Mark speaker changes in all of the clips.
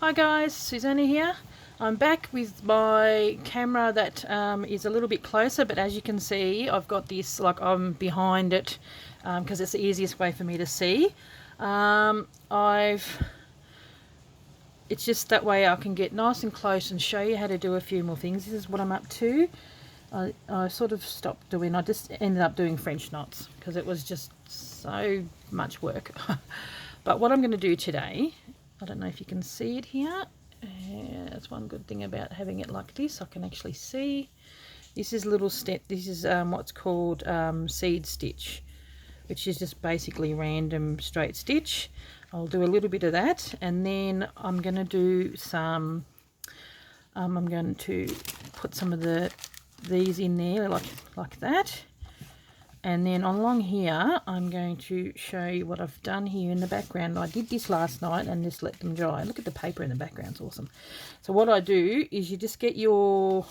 Speaker 1: Hi guys, Susanna here. I'm back with my camera that is a little bit closer, but as you can see I've got this, like I'm behind it because it's the easiest way for me to see. It's just that way I can get nice and close and show you how to do a few more things. This is what I'm up to. I sort of stopped doing, I just ended up doing French knots because it was just so much work. But what I'm going to do today, I don't know if you can see it here. That's one good thing about having it like this. I can actually see. This is little step. This is what's called seed stitch, which is just basically random straight stitch. I'll do a little bit of that, and then I'm going to do some. I'm going to put some of these in there like that. And then along here, I'm going to show you what I've done here in the background. I did this last night and just let them dry. Look at the paper in the background, it's awesome. So what I do is you just get your,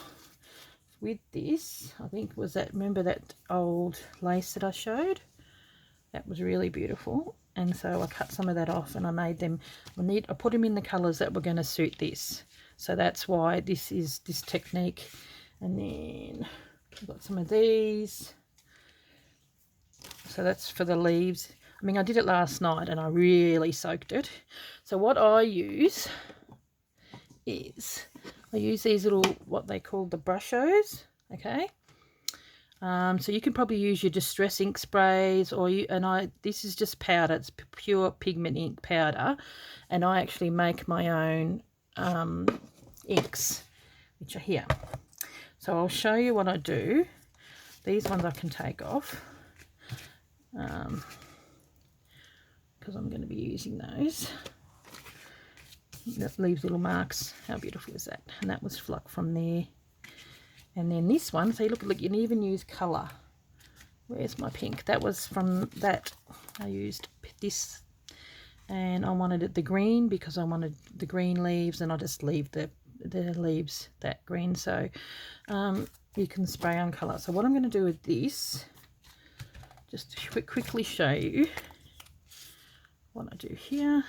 Speaker 1: with this, I think was that, remember that old lace that I showed? That was really beautiful. And so I cut some of that off and I made them, I put them in the colours that were going to suit this. So that's why this is this technique. And then I've got some of these. So that's for the leaves. I mean, I did it last night and I really soaked it. So what I use is, I use these little, what they call the brushos, okay? So you can probably use your Distress ink sprays, or this is just powder. It's pure pigment ink powder. And I actually make my own inks, which are here. So I'll show you what I do. These ones I can take off. Because I'm going to be using those. That leaves little marks. How beautiful is that? And that was Flock from there. And then this one, so look, you can even use colour. Where's my pink? That was from that. I used this, and I wanted it the green because I wanted the green leaves, and I just leave the leaves that green. So you can spray on colour. So what I'm going to do with this, just to quickly show you what I do here.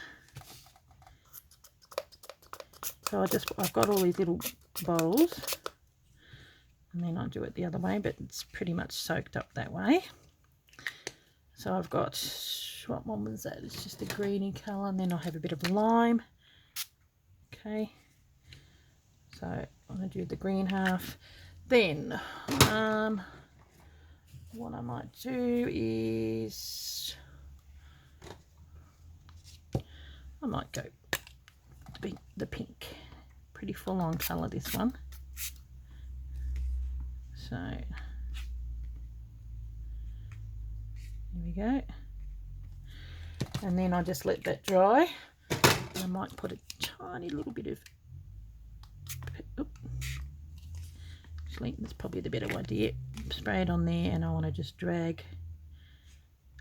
Speaker 1: So I've got all these little bowls, and then I do it the other way, but it's pretty much soaked up that way. So I've got, what one was that? It's just a greeny colour, and then I'll have a bit of lime. Okay. So I'm going to do the green half. Then what I might do is I might go the pink. Pretty full on colour, this one. So here we go. And then I just let that dry. I might put a tiny little bit of, actually that's probably the better idea. Spray it on there, and I want to just drag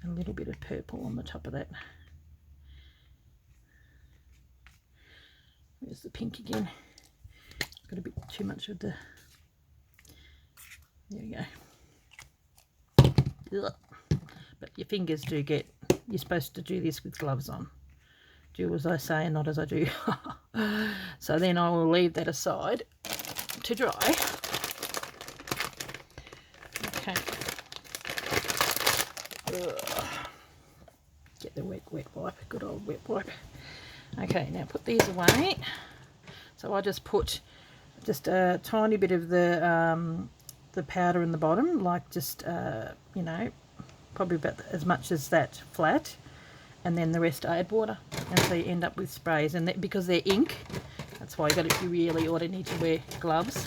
Speaker 1: a little bit of purple on the top of that. There's the pink again. Got a bit too much of the, there we go. Ugh. But your fingers do get, you're supposed to do this with gloves on. Do as I say and not as I do. So then I will leave that aside to dry. Okay. Ugh. Get the wet wipe, good old wet wipe. Okay, now put these away. So I just put just a tiny bit of the powder in the bottom, like just you know, probably about as much as that flat, and then the rest I add water, and so you end up with sprays. And because they're ink, that's why you really ought to need to wear gloves.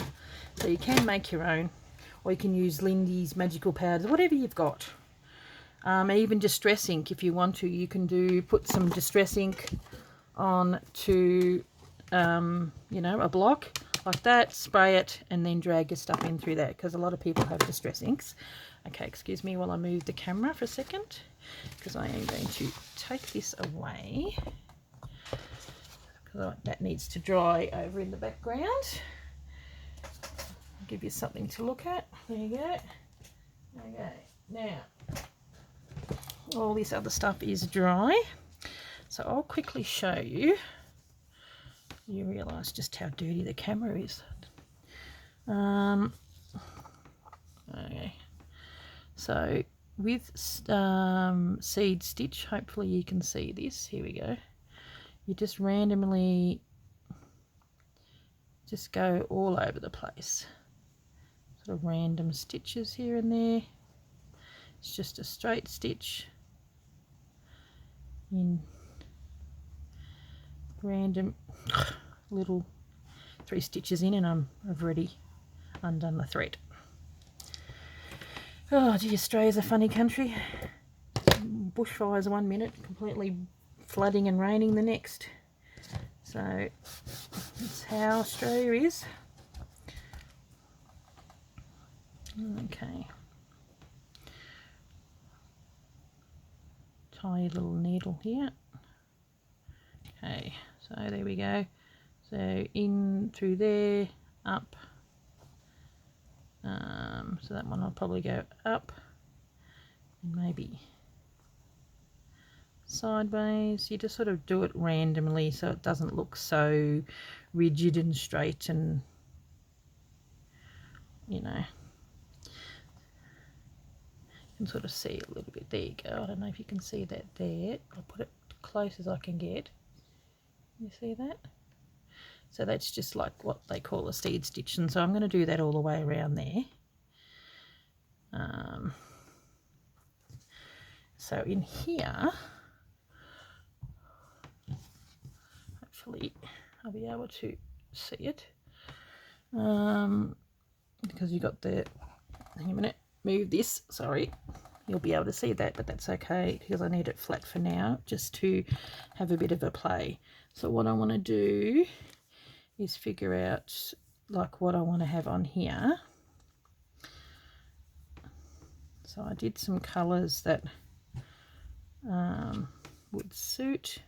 Speaker 1: So you can make your own, or you can use Lindy's magical powders, whatever you've got. Even Distress ink, if you want to, you can put some Distress ink on to you know, a block like that, spray it, and then drag your stuff in through that, because a lot of people have Distress inks. Okay, excuse me while I move the camera for a second, because I am going to take this away, because that needs to dry over in the background. I'll give you something to look at. There you go. Okay, now all this other stuff is dry, so I'll quickly show you you realise just how dirty the camera is. Okay, so with seed stitch, hopefully you can see this. Here we go. You just randomly just go all over the place. Sort of random stitches here and there. It's just a straight stitch in random little 3 stitches in, and I've already undone the thread. Oh gee, Australia's a funny country. Bushfires 1 minute, completely flooding and raining the next. So that's how Australia is. Okay. Tiny little needle here. Okay, so there we go. So in through there, up. So that one I'll probably go up and maybe sideways. You just sort of do it randomly so it doesn't look so rigid and straight, and you know, you can sort of see a little bit. There you go. I don't know if you can see that there. I'll put it close as I can get. You see that? So that's just like what they call a seed stitch, and so I'm going to do that all the way around there. So in here, hopefully I'll be able to see it, because you got the, hang a minute, move this, sorry, you'll be able to see that, but that's okay because I need it flat for now just to have a bit of a play. So what I want to do is figure out like what I want to have on here. So I did some colours that would suit.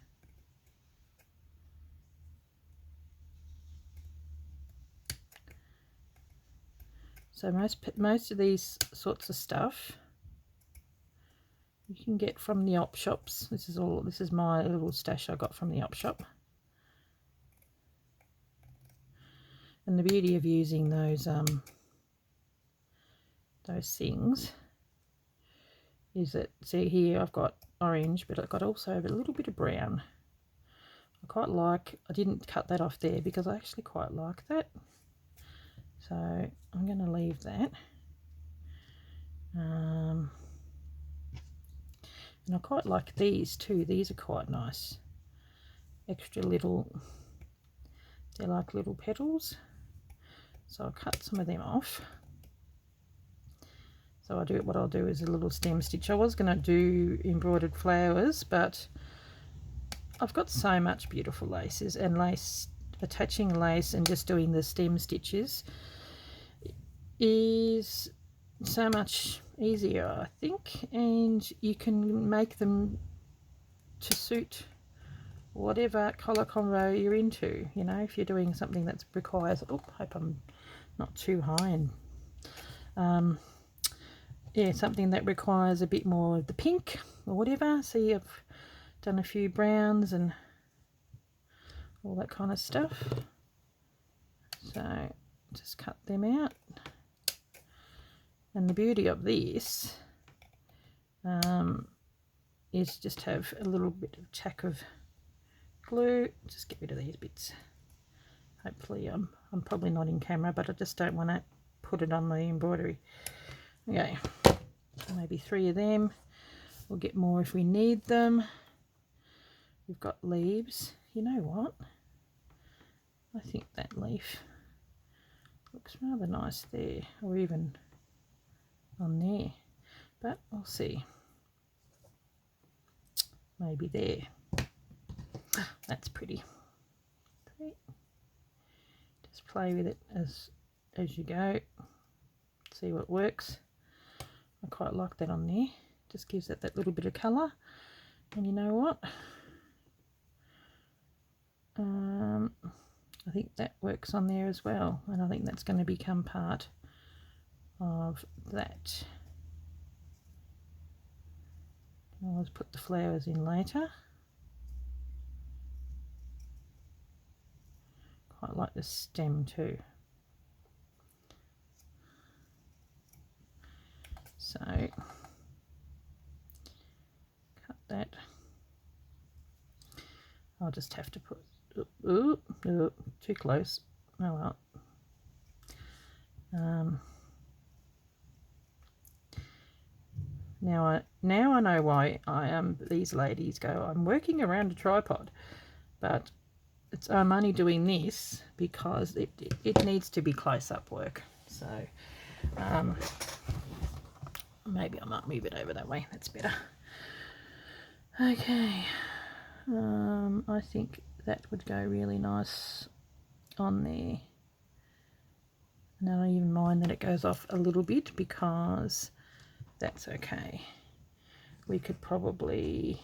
Speaker 1: So most of these sorts of stuff you can get from the op shops. This is my little stash I got from the op shop. And the beauty of using those things is that, see here, I've got orange, but I've got also a little bit of brown. I didn't cut that off there because I actually quite like that. So I'm going to leave that. And I quite like these too. These are quite nice. Extra little, they're like little petals. So I'll cut some of them off. So what I'll do is a little stem stitch. I was going to do embroidered flowers, but I've got so much beautiful laces, and attaching lace and just doing the stem stitches is so much easier, I think, and you can make them to suit whatever colour combo you're into. You know, if you're doing something that requires, oh, hope I'm not too high, and yeah, something that requires a bit more of the pink or whatever. See, I've done a few browns and all that kind of stuff. So just cut them out. And the beauty of this is just have a little bit of tack of glue. Just get rid of these bits. Hopefully I'm probably not in camera, but I just don't want to put it on the embroidery. Okay, so maybe 3 of them. We'll get more if we need them. We've got leaves. You know what? I think that leaf looks rather nice there, or even on there, but we'll see. Maybe there. That's pretty. Just play with it as you go. See what works. I quite like that on there. Just gives it that little bit of colour. And you know what? I think that works on there as well, and I think that's going to become part of that. I'll just put the flowers in later. like the stem too. So cut that. I'll just have to put, ooh, too close. Oh well. Now I know why these ladies go, I'm working around a tripod, but I'm only doing this because it needs to be close-up work. So maybe I might move it over that way. That's better. Okay. I think that would go really nice on there. And I don't even mind that it goes off a little bit because that's okay. We could probably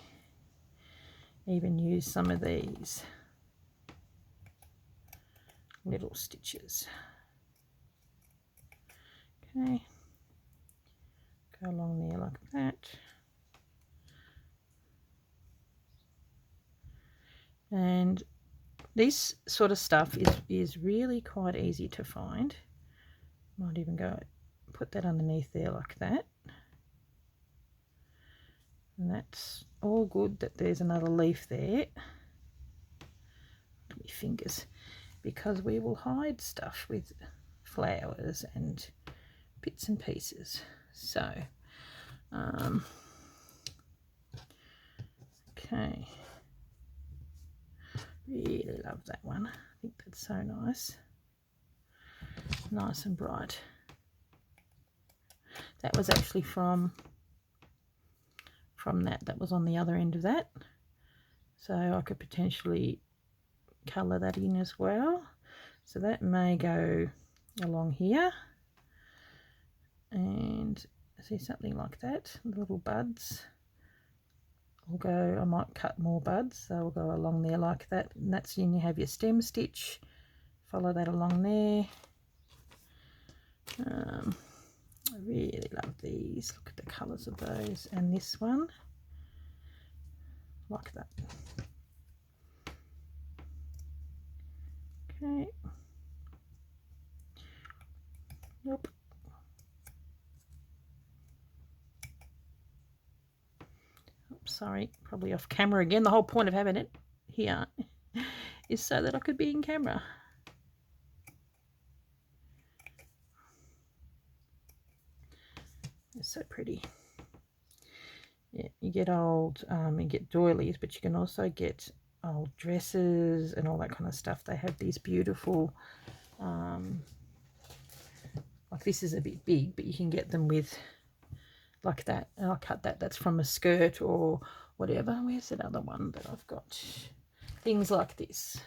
Speaker 1: even use some of these little stitches. Okay, go along there like that. And this sort of stuff is really quite easy to find. Might even go put that underneath there like that. And that's all good that there's another leaf there. My fingers, because we will hide stuff with flowers and bits and pieces. So okay, really love that one. I think that's so nice and bright. That was actually from that was on the other end of that, so I could potentially colour that in as well. So that may go along here, and see something like that, little buds will go. I might cut more buds, so we'll go along there like that, and that's when you have your stem stitch. Follow that along there. I really love these. Look at the colours of those, and this one like that. Okay. Nope. Oops, sorry, probably off camera again. The whole point of having it here is so that I could be in camera. It's so pretty. Yeah, you get old, you get doilies, but you can also get old dresses and all that kind of stuff. They have these beautiful, like this is a bit big, but you can get them with like that. And I'll cut that. That's from a skirt or whatever. Where's that other one that I've got? Things like this.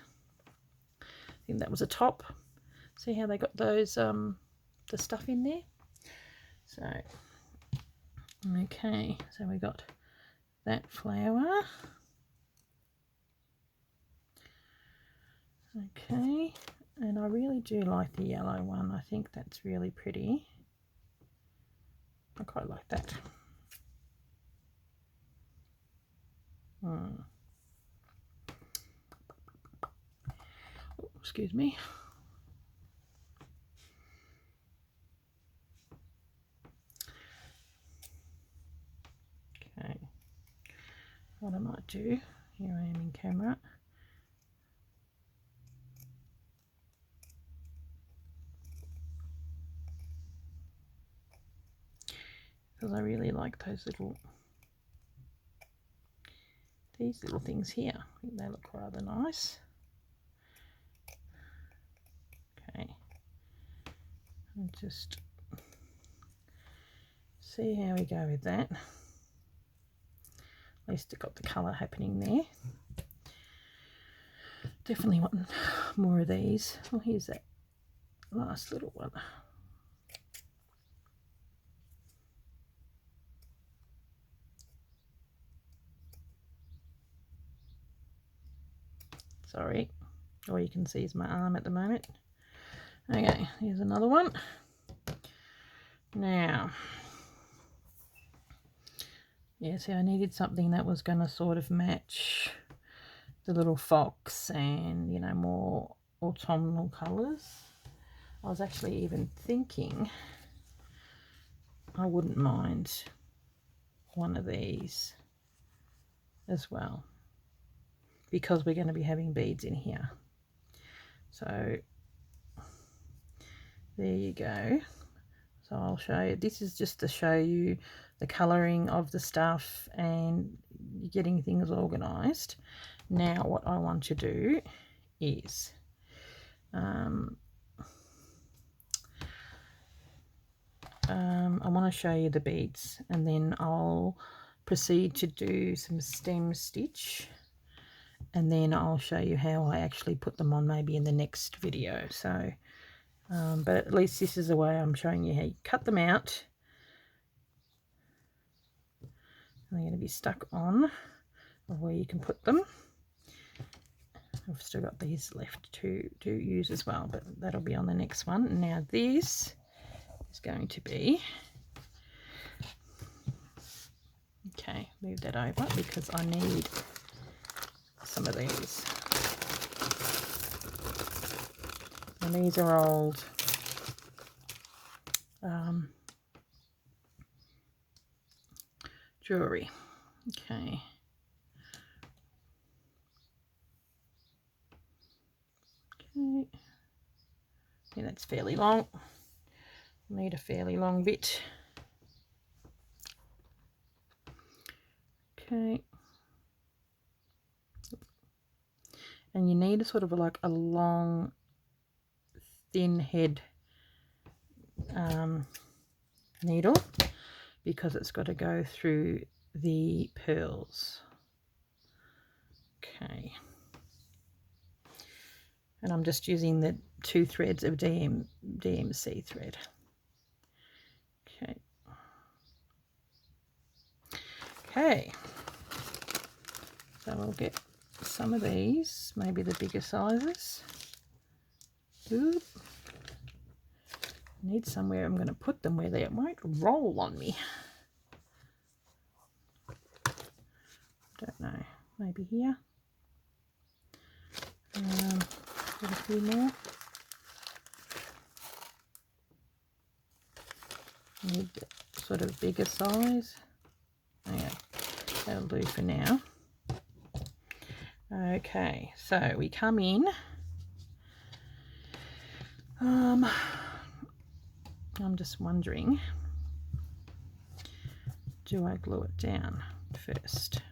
Speaker 1: I think that was a top. See how they got those, the stuff in there? So, okay, so we got that flower. Okay, and I really do like the yellow one. I think that's really pretty. I quite like that. Oh, excuse me. Okay, what I might do, here I am in camera. Because I really like those these little things here. I think they look rather nice. Okay, and just see how we go with that. At least it got the colour happening there. Definitely want more of these. Well, here's that last little one. Sorry, all you can see is my arm at the moment. Okay, here's another one. Now, yeah, see, I needed something that was going to sort of match the little fox and, you know, more autumnal colours. I was actually even thinking I wouldn't mind one of these as well, because we're going to be having beads in here. So there you go. So I'll show you, this is just to show you the colouring of the stuff and getting things organised. Now what I want to do is I want to show you the beads, and then I'll proceed to do some stem stitch, and then I'll show you how I actually put them on maybe in the next video. So but at least this is the way I'm showing you how you cut them out. They're going to be stuck on where you can put them. I've still got these left to use as well, but that'll be on the next one. Now this is going to be, okay, move that over because I need some of these. And these are old jewelry. Okay. Okay. Yeah, that's fairly long. Need a fairly long bit. Okay. And you need a sort of like a long, thin head needle, because it's got to go through the pearls. Okay. And I'm just using the 2 threads of DMC thread. Okay. Okay. So we'll get some of these, maybe the bigger sizes. Oop. Need somewhere I'm going to put them where they won't roll on me. Don't know. Maybe here. Get a few more. Need the sort of bigger size. Yeah, that'll do for now. Okay, so we come in. I'm just wondering, do I glue it down first?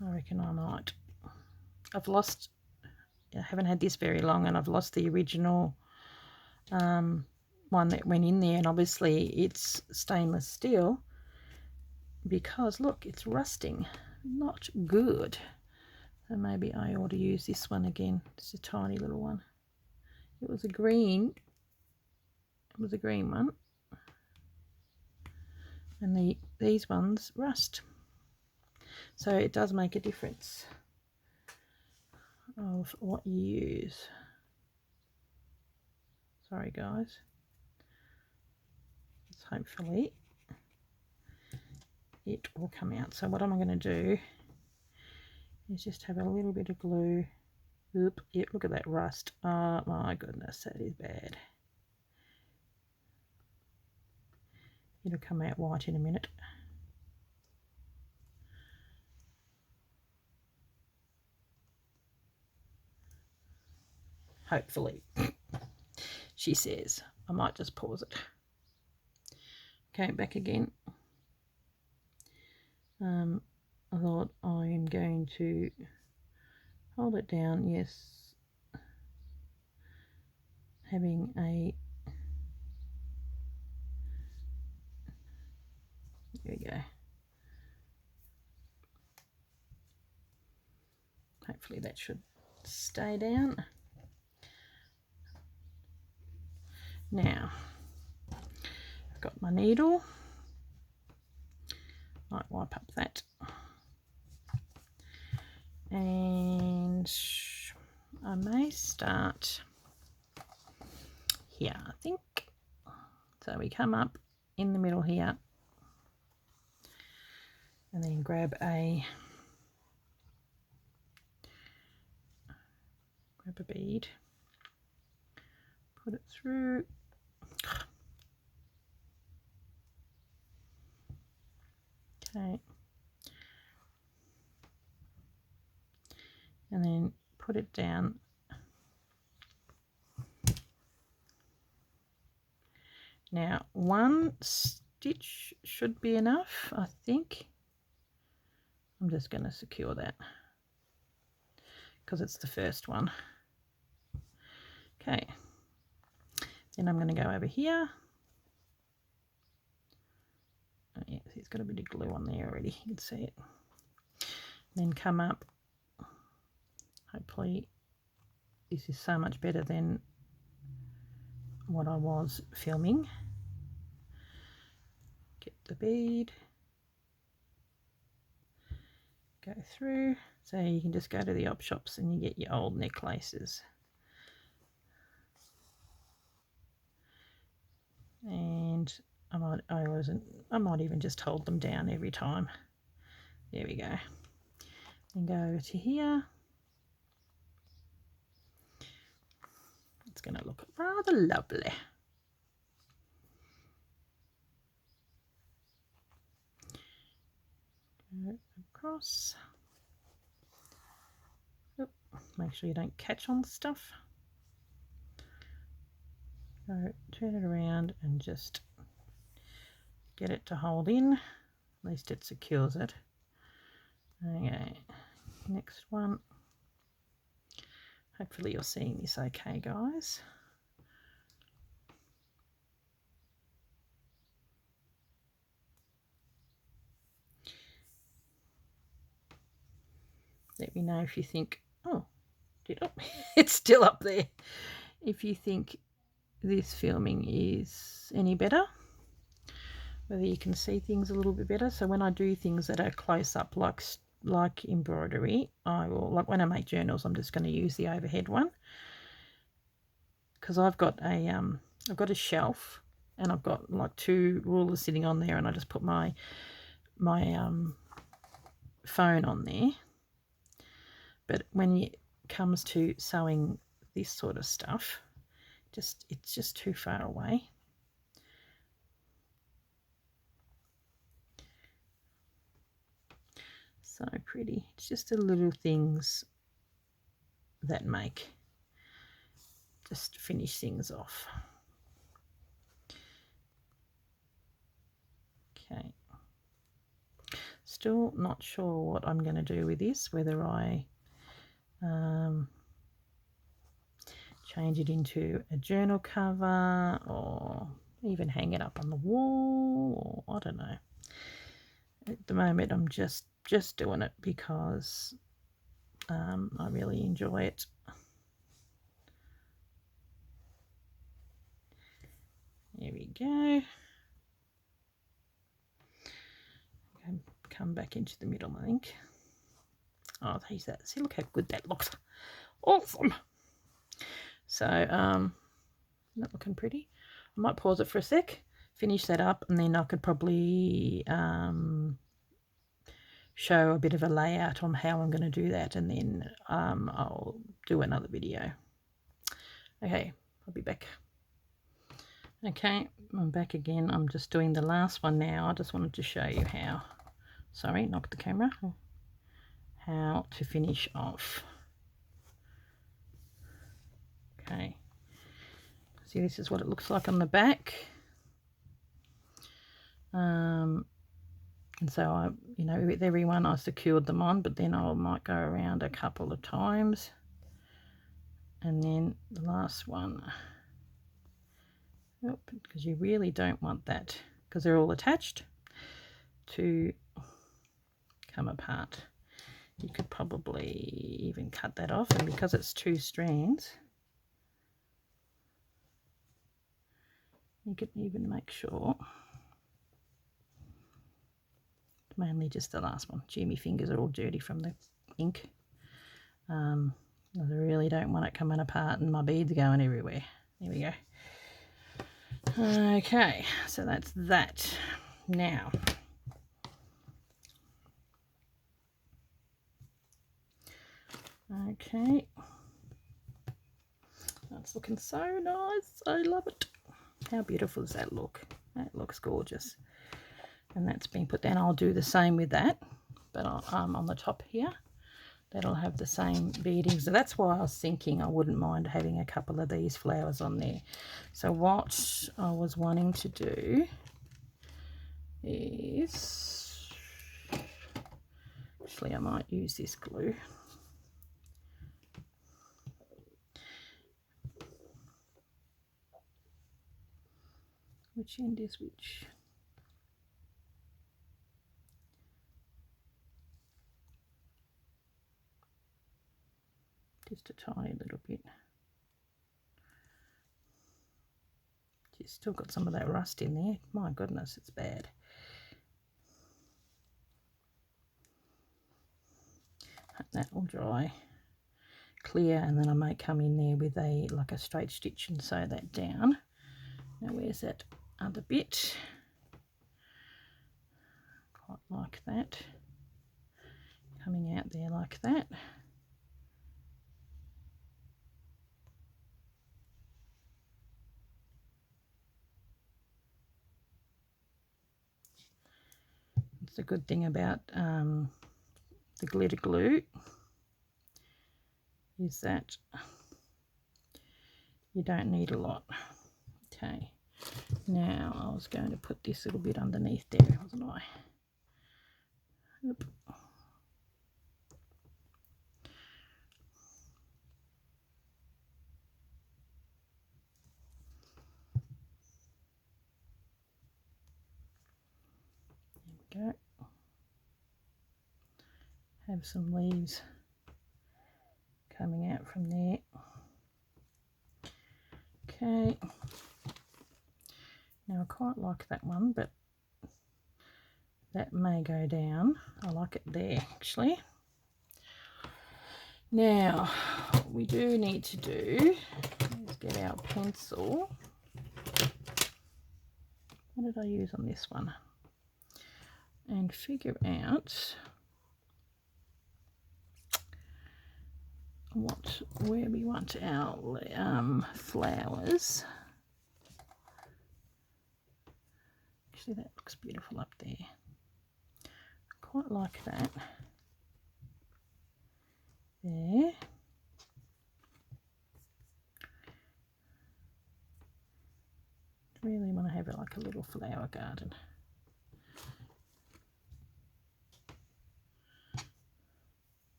Speaker 1: I reckon I might. I haven't had this very long, and I've lost the original one that went in there, and obviously it's stainless steel, because look, it's rusting. Not good. So maybe I ought to use this one again. It's a tiny little one. It was a green. It was a green one. And these ones rust. So it does make a difference of what you use. Sorry guys. Hopefully it will come out. So what I'm going to do is just have a little bit of glue. Oop, yeah, look at that rust. Oh my goodness, that is bad. It'll come out white in a minute. Hopefully, she says. I might just pause it. Okay, back again. I thought I'm going to hold it down. Yes, having a, here we go. Hopefully that should stay down. Now, I've got my needle. Might wipe up that. And I may start here, I think. So we come up in the middle here, and then grab a grab a bead, put it through. Okay. And then put it down. Now, one stitch should be enough, I think. I'm just going to secure that because it's the first one. Okay. Then I'm going to go over here. Oh, yeah, it's got a bit of glue on there already. You can see it. Then come up. Hopefully this is so much better than what I was filming. Get the bead. Go through. So you can just go to the op shops and you get your old necklaces. And I might even just hold them down every time. There we go. And go to here. It's going to look rather lovely. Go across. Oop, make sure you don't catch on stuff. Go, turn it around and just get it to hold in. At least it secures it. Okay, next one. Hopefully you're seeing this okay, guys. Let me know if you think, oh, it's still up there. If you think this filming is any better, whether you can see things a little bit better. So when I do things that are close up, like embroidery, I will, like when I make journals, I'm just going to use the overhead one because I've got a shelf and I've got like 2 rulers sitting on there, and I just put my phone on there. But when it comes to sewing this sort of stuff, it's just too far away. So pretty. It's just the little things that just finish things off. Okay. Still not sure what I'm going to do with this, whether I change it into a journal cover or even hang it up on the wall, or I don't know. At the moment I'm just doing it because I really enjoy it. There we go. Come back into the middle, I think. Oh, there's that. See, look how good that looks. Awesome. So, not looking pretty. I might pause it for a sec, finish that up, and then I could probably show a bit of a layout on how I'm going to do that, and then I'll do another video. Okay, I'll be back. Okay, I'm back again. I'm just doing the last one now. I just wanted to show you how, sorry, knocked the camera, how to finish off. Okay, see, this is what it looks like on the back. And so I, with every one I secured them on, but then I might go around a couple of times, and then the last one, because you really don't want that, because they're all attached, to come apart. You could probably even cut that off, and because it's 2 strands, you could even make sure. Mainly just the last one. Gee, my fingers are all dirty from the ink. I really don't want it coming apart and my beads going everywhere. There we go. Okay, so that's that. Now, okay, It's looking so nice. I love it. How beautiful does that look? That looks gorgeous. And that's been put down. I'll do the same with that, but on the top here, that'll have the same beading. So that's why I was thinking I wouldn't mind having a couple of these flowers on there. So what I was wanting to do is, actually I might use this glue. Which end is which? Just a tiny little bit. She's still got some of that rust in there. My goodness, it's bad. That will dry clear, and then I might come in there with a like a straight stitch and sew that down. Now where's that other bit? Quite like that. Coming out there like that. It's a good thing about the glitter glue is that you don't need a lot. Okay, now I was going to put this little bit underneath there, wasn't I? Oop. There we go. Have some leaves coming out from there. Okay, now I quite like that one, but that may go down. I like it there actually. Now what we do need to do is get our pencil. What did I use on this one? And figure out where we want our flowers. Actually, that looks beautiful up there. I quite like that. There. Really want to have it like a little flower garden.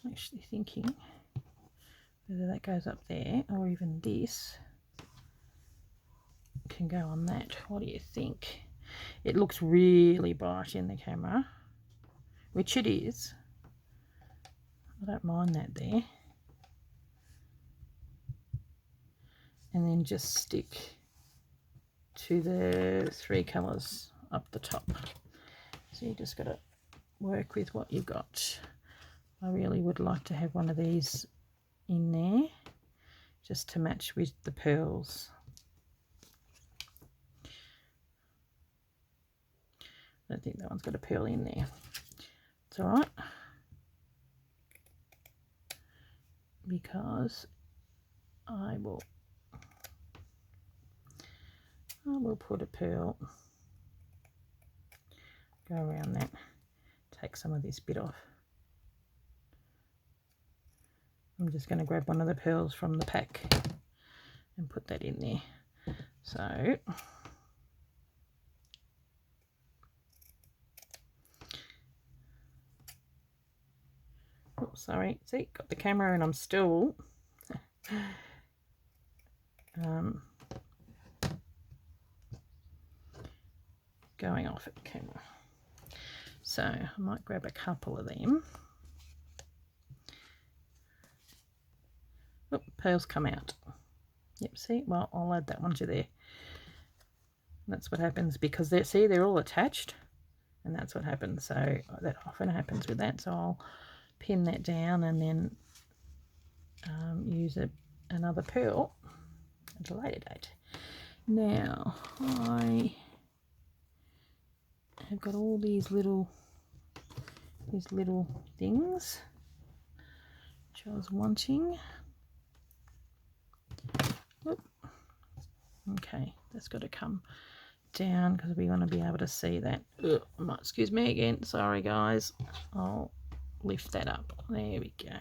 Speaker 1: I'm actually thinking whether that goes up there or even this can go on that. What do you think? It looks really bright in the camera, which it is. I don't mind that there. And then just stick to the 3 colours up the top. So you just got to work with what you got. I really would like to have one of these in there just to match with the pearls. I don't think that one's got a pearl in there. It's all right, because I will put a pearl, go around that, take some of this bit off. I'm just going to grab one of the pearls from the pack and put that in there. So oh, sorry, see, got the camera and I'm still going off at the camera. So I might grab a couple of them. Oh, pearls come out. Yep, see, well, I'll add that one to there. That's what happens because they're all attached, and that's what happens. So that often happens with that. So I'll pin that down and then use another pearl at a later date. Now I have got all these little things which I was wanting. Okay, that's got to come down because we want to be able to see that. Excuse me again, sorry guys. I'll lift that up. There we go.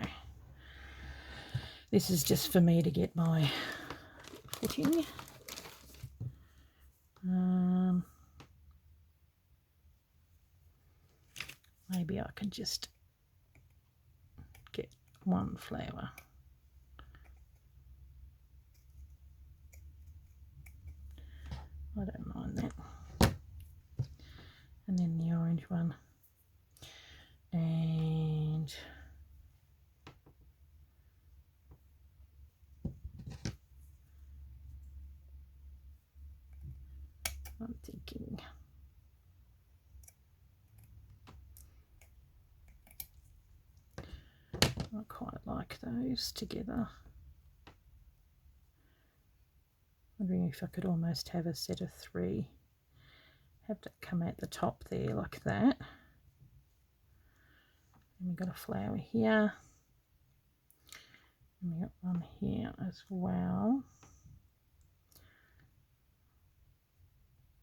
Speaker 1: This is just for me to get my footing. Maybe I can just get one flower. I don't mind that. And then the orange one. And I'm thinking I quite like those together. Wondering if I could almost have a set of 3. Have that come out the top there like that. And we've got a flower here. And we've got one here as well.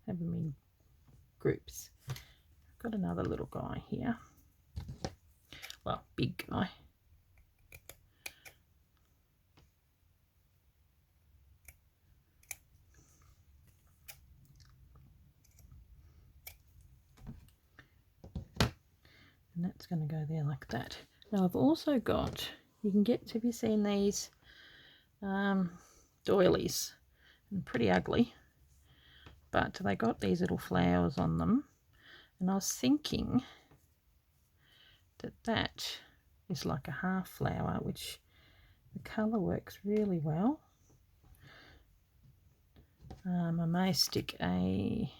Speaker 1: Have them in groups. Got another little guy here. Well, big guy. And that's going to go there like that. Now I've also got, you can get, have you seen these doilies? And pretty ugly, but they got these little flowers on them. And I was thinking that that is like a half flower, which the colour works really well. I may stick a,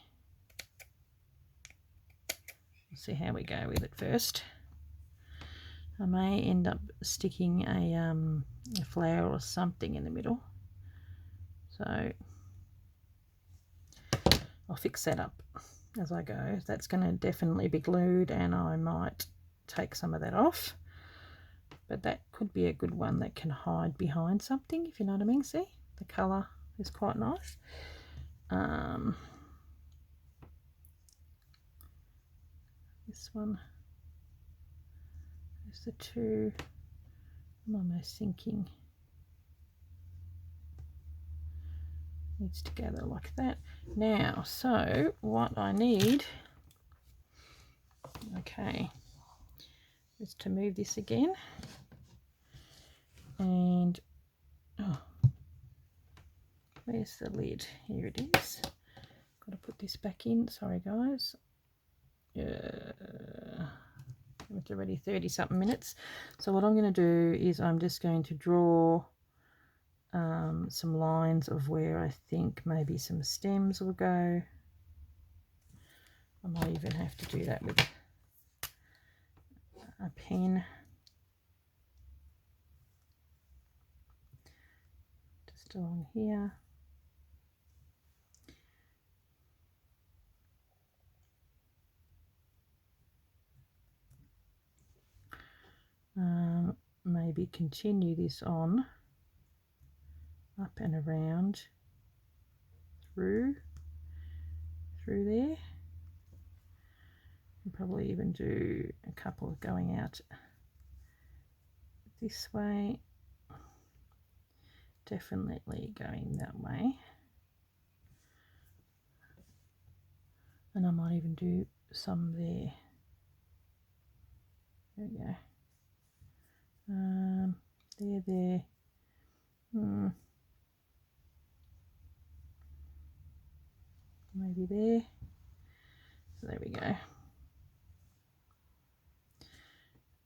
Speaker 1: let's see how we go with it first. I may end up sticking a flower or something in the middle. So I'll fix that up as I go. That's going to definitely be glued, and I might take some of that off. But that could be a good one that can hide behind something, if you know what I mean. See, the colour is quite nice. This one is the 2. I'm almost thinking needs to gather like that. Now, so what I need, okay, is to move this again. And oh, where's the lid? Here it is. Got to put this back in. Sorry guys. It's already 30 something minutes. So what I'm going to do is I'm just going to draw some lines of where I think maybe some stems will go. I might even have to do that with a pen. Just along here. Maybe continue this on up and around through there, and probably even do a couple of going out this way, definitely going that way, and I might even do some there. There we go. There. Maybe there. So there we go.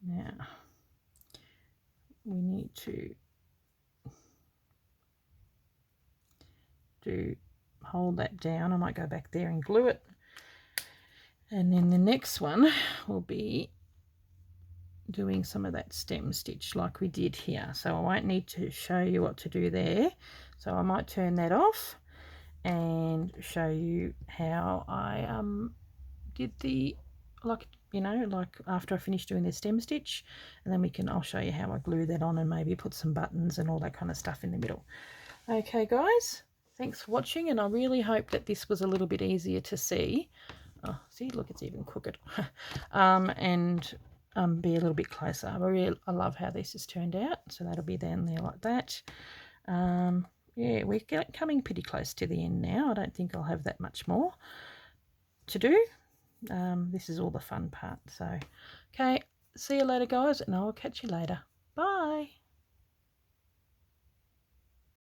Speaker 1: Now we need to hold that down. I might go back there and glue it, and then the next one will be doing some of that stem stitch like we did here. So I won't need to show you what to do there, so I might turn that off and show you how I did the, like, you know, like after I finish doing the stem stitch, and then I'll show you how I glue that on and maybe put some buttons and all that kind of stuff in the middle. Okay guys, Thanks for watching, and I really hope that this was a little bit easier to see. Oh, see, look, it's even crooked. And be a little bit closer. I love how this has turned out. So that'll be down there like that. Yeah, we're coming pretty close to the end now. I don't think I'll have that much more to do. This is all the fun part. So, okay, see you later, guys, and I'll catch you later. Bye.